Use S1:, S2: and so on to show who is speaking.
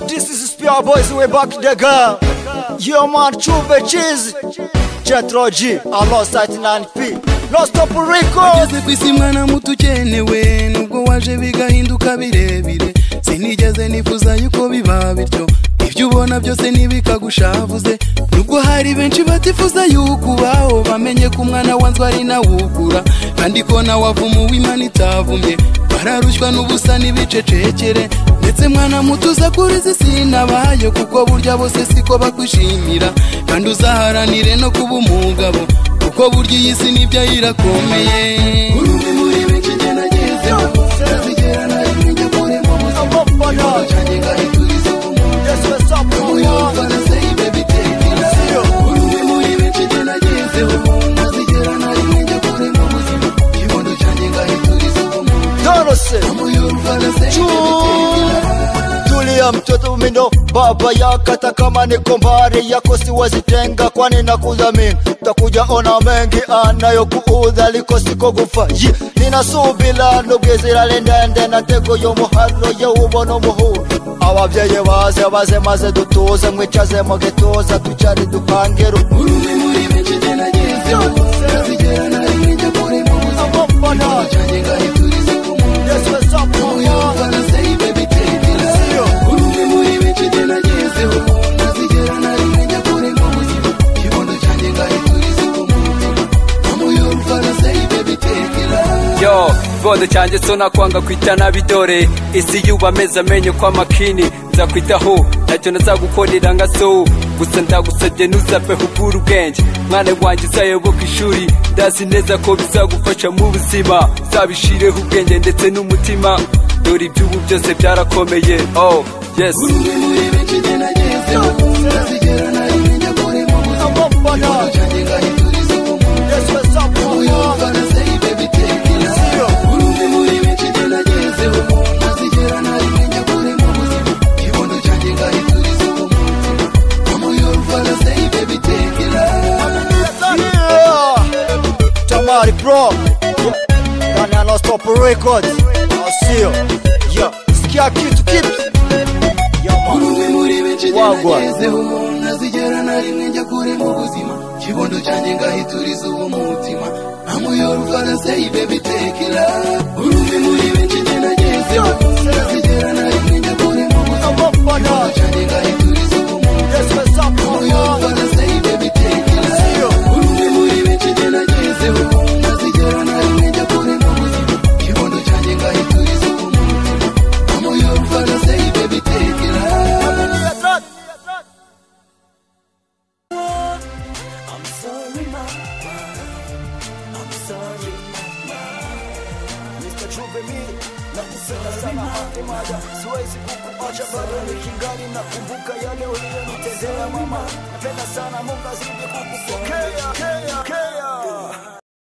S1: This is Spear Boys, way back the girl. Yo man, Chube Cheese, Jetro G, I lost 99p. Lost Puerto Rico.
S2: Ageze kwisi mwana mutu ukenewe, nubwo waje bigahinduka birebire. Sinigeze nifuza yuko biba bityo, ibyo ubona byose ntibikagushavuze. Nubwo hari benshi batifuza yuko ubaho, bamenye ko umwana wanzwe ari nawe ugura, kandi ko nawe avuma uw'Imana itavumye. Bararushywa n'ubusa n'ibicecekere, ndetse mwana muto uza kuri izi sinabayo, kuko burya bose siko bakwishimira. Kandi uzaharanire no kuba umugabo, kuko burya iyi si nibyo irakomeye. Urumwe muri benshi njye nagezeho, ntazigera na rimwe njya kure mu buzima. Ikibazo cyanjye ngahituriza umuntu, umuyumva na say baby take it. Urumwe muri benshi njye nagezeho, ntazigera na rimwe njya kure mu buzima. Ikibazo cyanjye ngahituriza umuntu, umuyumva na say baby take it.
S1: Tulia mtoto mindo, baba yakata kama niko mbari yako siwazitenga, kwani nakudhamini. Takuja ona mengi anayokuudha liko siko gufa. Ninasubila nubwizira lendende na tego y'umuhano y'ubono muhuru. Ababyeyi baze maze dutuze, mwicaze mu gituza tucari dupangero.
S2: Urumwe muri benshi njye nagezeho, ntazigera na rimwe njya kure mu buzima. Ikibazo cyanjye ngahituriza umuntu, umuyumva na say baby take it. Urumwe muri benshi njye nagezeho, ntazigera na rimwe njya kure mu buzima. Ikibazo cyanjye ngahituriza umuntu, umuyumva na say baby take it.
S3: Yo, kibondo cyanjye so nakwanga kwita nabidore, isi yuba meza amenyo kwa makini. Nzakwitaho ntacyo nazagukorera nga so, gusa ndagusabye ntuzapfe hugura ubwenge. Mwana wanjye uzayoboka ishuri, ndazi neza ko bizagufasha mu buzima. Uzabishireho ubwenge ndetse n'umutima, dore iby'ubu byose byarakomeye. Oh yes.
S2: Urumwe muri benshi njye nagezeho, ntazigera na rimwe njya kure mu buzima. Ikibazo cyanjye ngahituriza umuntu, umuyumva na say baby take it. Urumwe muri benshi njye nagezeho, ntazigera na rimwe njya kure mu buzima. Ikibazo cyanjye ngahituriza umuntu, umuyumva na say baby take it.
S1: Tamari bro, Gani I lost Puerto Records. I'll see you. Yeah, sikia kitu kipi.
S2: Urumwe muri benshi njye nagezeho, ntazigera na rimwe njya kure mu buzima. Ikibondo cyanjye ngahituriza umutima, umuyumva na say baby take it. Urumwe muri benshi njye nagezeho, ntazigera na rimwe njya kure mu buzima. Ikibondo cyanjye ngahituriza umuntu, umuyumva na say baby take it. Urumwe muri benshi njye nagezeho, ntazigera na rimwe njya kure mu buzima. Ikibondo cyanjye ngahituriza umutima, umuyumva na say baby take it.
S4: I'm sorry mama, I'm sorry mama.
S1: Mr. Chube me, nakupenda sana hadi mada. Siwezi kukuacha bado nikingali nakumbuka yale uliyonitendea mama. Napenda sana Mungu azidi kukupokea.